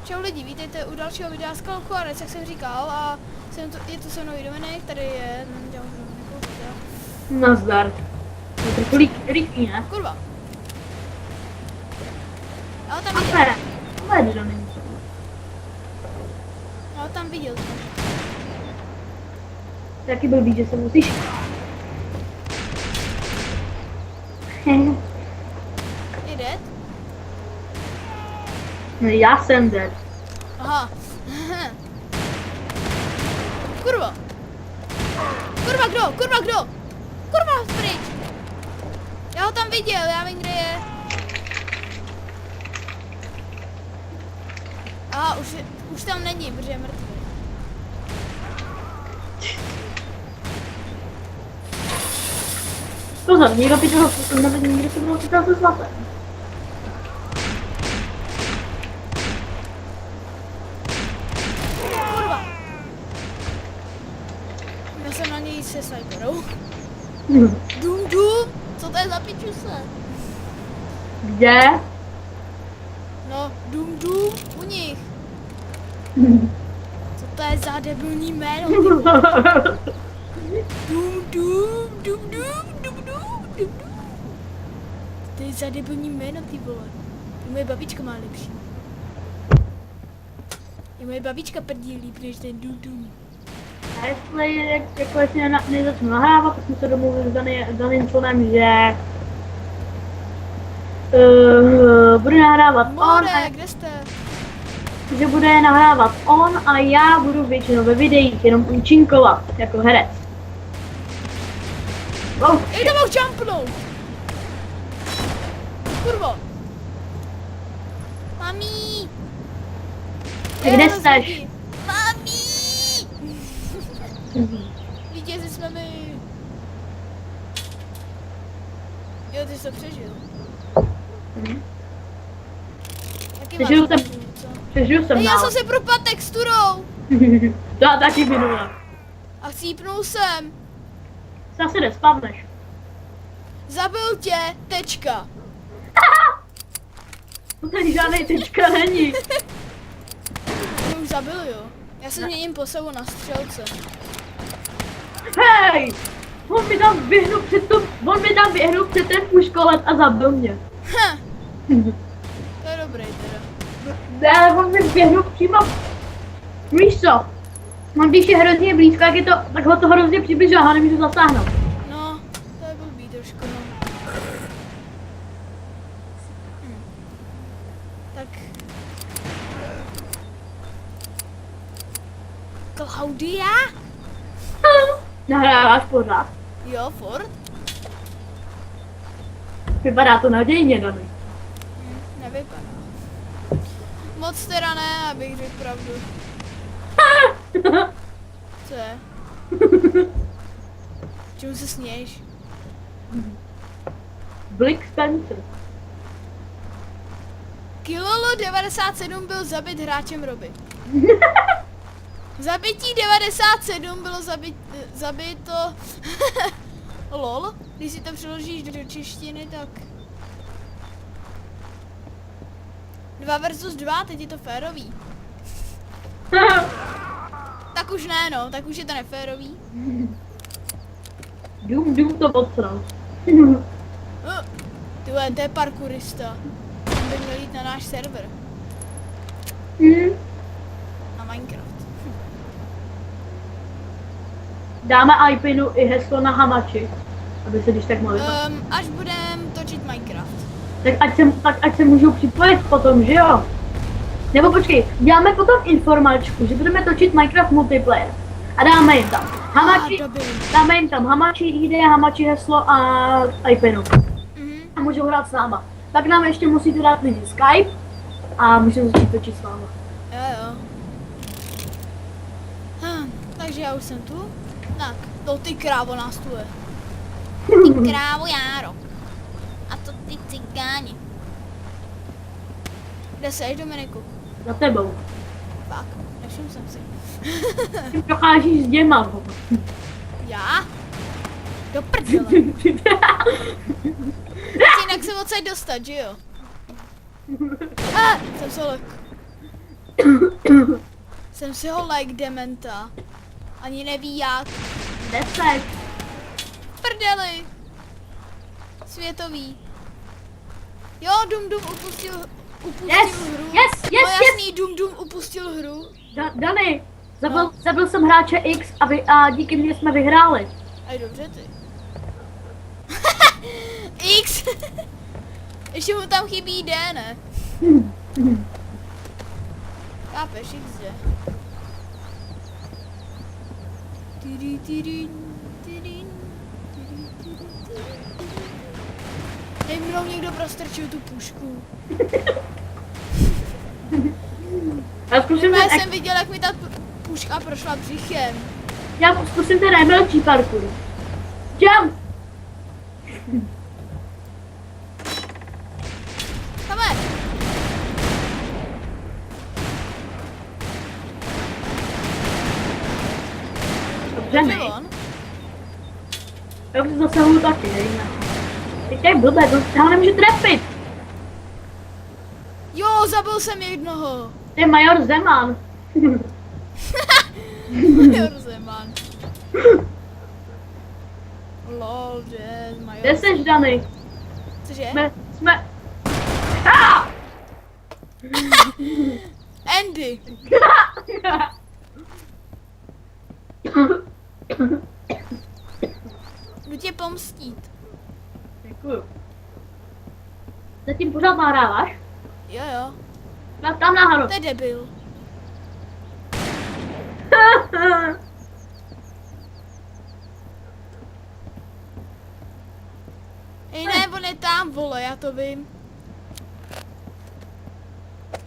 Čau lidi, vítejte u dalšího videa z Kalkuarec, jak jsem říkal, a je to se mnou i Dominik, tady je... Nazdar. Je to rychlý, ne? Kurva. Já ho tam viděl. Ale to není. Já ho tam viděl. Taky blbý, že se musíš... Je dead? No, já jsem dead. Aha. Kurva. Kurva kdo? Kurva kdo? Kurva pryč. Já ho tam viděl, já vím, kde je. Aha, už tam není, protože je mrtvý. Pozor, někdo se bylo chytal se zlatem. Kurva. Já jsem na něj se sniperou. Dum dum. Co to je za pičuse? Kde? No, dum dum u nich. Co to je za debilní jméno? Dum dum, dum dum, dum dum, dum dum. To je za debilní jméno, ty vole. I moje babička má lepší. I moje babička prdí líp než ten dum dum. A jestli nezačnu nahrávat, tak jsme se domluvili s daným členem, že bude nahrávat on, Kde jste? že bude nahrávat on a já budu většinou ve videích jenom účinkovat jako herec. Oh, Ej, to mohl jumpnout! Kurvo! Mami! kde jsteš? Mami! Vítězi jsme my! Jo, ty jsi to přežil. Taky máš Přežil jsem, přežil, co? přežil jsem Ej, já dál. jsem se propadl texturou! To já taky minula. A chcípnul jsem. Zase nespadneš. Zabil tě, tečka. To tady žádnej tečka není. Mě už zabil, jo. Já se změním posavu na střelce. Hej! On mi tam běhnul před ten puškolet a zabil mě. To je dobrý teda. Ne, on mi běhnul přímo. Víš co? On když je hrozně blízko, tak ho to hrozně přibližuje a nemůžu zasáhnout. No, to je blbý trošku, no. Tak. Claudia? Nahráváš pořád. Jo, furt? Vypadá to nadějně, Dany. Nevypadá. Moc teda ne, abych řekl pravdu. Co je? Čemu se směješ? Blick Spencer. Kilolo 97 byl zabit hráčem Roby. Zabití 97 bylo zabito... Lol, když si to přeložíš do češtiny, tak... 2 versus 2, teď je to férový. Tak už ne, no, tak už je to neférový. Dům to odsral. Tyhle, to je parkourista. On by měl jít na náš server. Na Minecraft. Dáme iPinu i heslo na hamači, aby se když tak mohli. Až budem točit Minecraft. Tak ať se můžou připojit potom, že jo? Nebo počkej, dáme potom informačku, že budeme točit Minecraft multiplayer. A dáme jim tam hamači, ID, hamači heslo a iPinu. A můžou hrát s náma. Tak nám ještě musíte dát lidi Skype a můžeme začít točit s náma. Jo. Takže já už jsem tu. Tak, to ty krávo nás tu je. Ty krávo Járo. A to ty cigáni. Kde seš, Dominiku? Za tebou. Fakt, nevšiml jsem si. Ty procházíš s děma. Já? Do prdele. Jinak se odsaď dostat, že jo? Jsem se lek. Jsem si ho like dementa. Ani neví jak. 10. Prdeli. Světový. Jo, Dum upustil Yes, hru. yes, No yes, jasný, Dum upustil hru. Dany, No. zabil jsem hráče X a díky mně jsme vyhráli. Aj dobře ty. X. Ještě mu tam chybí D, ne? Chápeš, XD. Hej, mnou někdo prostrčil tu pušku. Já zkusím Já ten, jsem viděl, jak mi ta puška prošla břichem. já zkusím ten MLG parkour. Jump! Kamer. Dobře, ne? On? Já už zasahuju taky, nevím. Teď je blbé, to ho nemůžu trefit. Jo, zabil jsem jednoho. To je major Zeman. Major Zeman. Lol, jazz, major. Kde seš, Dany? Cože? Jsme... Ah! Andy. Jdu tě pomstít. Děkuju. Zatím pořád nahráváš? Jo, jo. Tam nahoru. To je debil. Ej, ne, on je tam, vole, já to vím.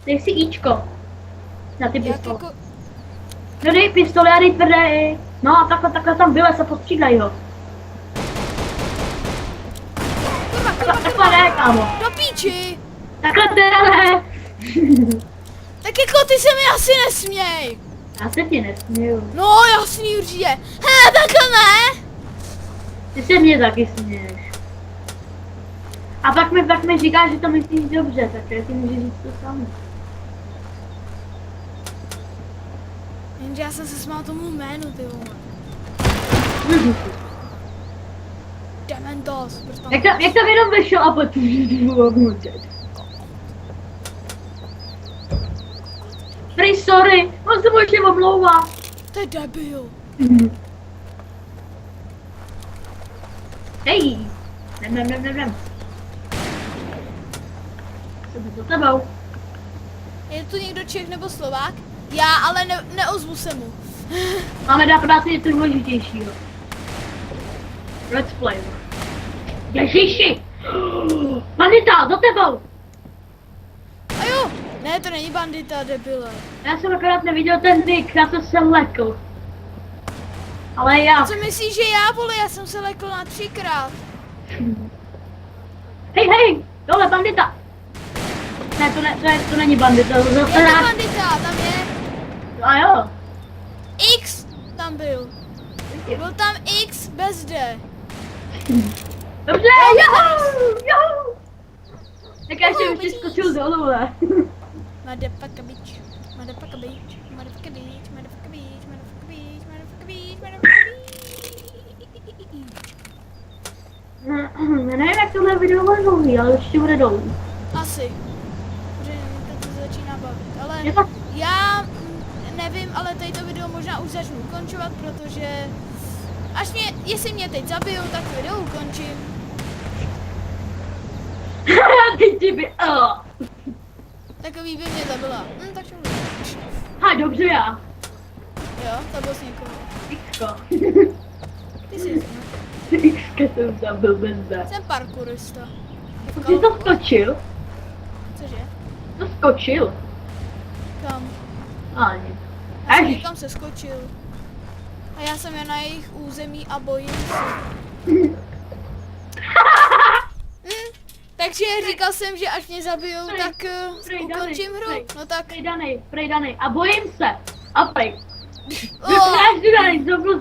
Dej si Ičko. Na ty Jak pistole. jako... No dej pistole a dej tvrdé. No a takhle tam vylez a postřídaj ho. Kurva, Takhle ne, kámo. do píči. Takhle teda ne. Tak jako ty se mi asi nesměj. Já se ti nesměju. No, jasný určitě. He, takhle ne. Ty se mě taky směješ. A pak mi říkáš, že to myslíš dobře, tak já ti můžu říct to samé. Jenže já jsem se smál tomu jménu, ty vole. Dementos, prostě tam... Jak tam jenom vešel a potom Prej, sorry, on se možná omlouvá. To je debil. Hej, nem. Jsem za tebou. Je tu někdo Čech nebo Slovák? Já, ale neozvu se mu. Máme dát práci něco důležitějšího. Let's play. Ježiši! Bandita, za tebou! A jo, ne, to není bandita, debile. Já jsem akorát neviděl ten nick, já jsem se lekl. Ale já... Co myslíš, že já, vole, já jsem se lekl na 3krát. Hej, dole, bandita! Ne, to není bandita, to zase Je to rád. bandita, tam je. A jo. X tam byl. Byl tam X bez D. Dobře, jo! Tak já ještě už skočil dolů, ne? Motherfucker bitch. Motherfucker bitch. Motherfucker bitch. Motherfucker bitch. Motherfucker bitch. Motherfucker bitch. Motherfucker bitch. Nevím, jak tohle video bude dlouhý, ale určitě bude dlouhý. Asi. Protože to se začíná bavit. Ale Je to... já nevím, ale tady to video možná už začnu ukončovat, protože jestli mě teď zabijou, tak video ukončím. Teď ty by... Takový by mě zabila. Tak čo můžu. Ha, dobře já. Jo, zabil jsi někoho. Xko. Ty jsi Xko jsem zabil bez D. Jsem parkourista. Jsi to skočil? Cože? To skočil? Kam? Ani. Já jsem Ježiš. někam se skočil. A já jsem jen na jejich území a bojím se. Takže říkal jsem, že až mě zabijou, tak ukončím hru. No tak. Prej Danej. A bojím se. A prej. Oh. Až Danej, znovu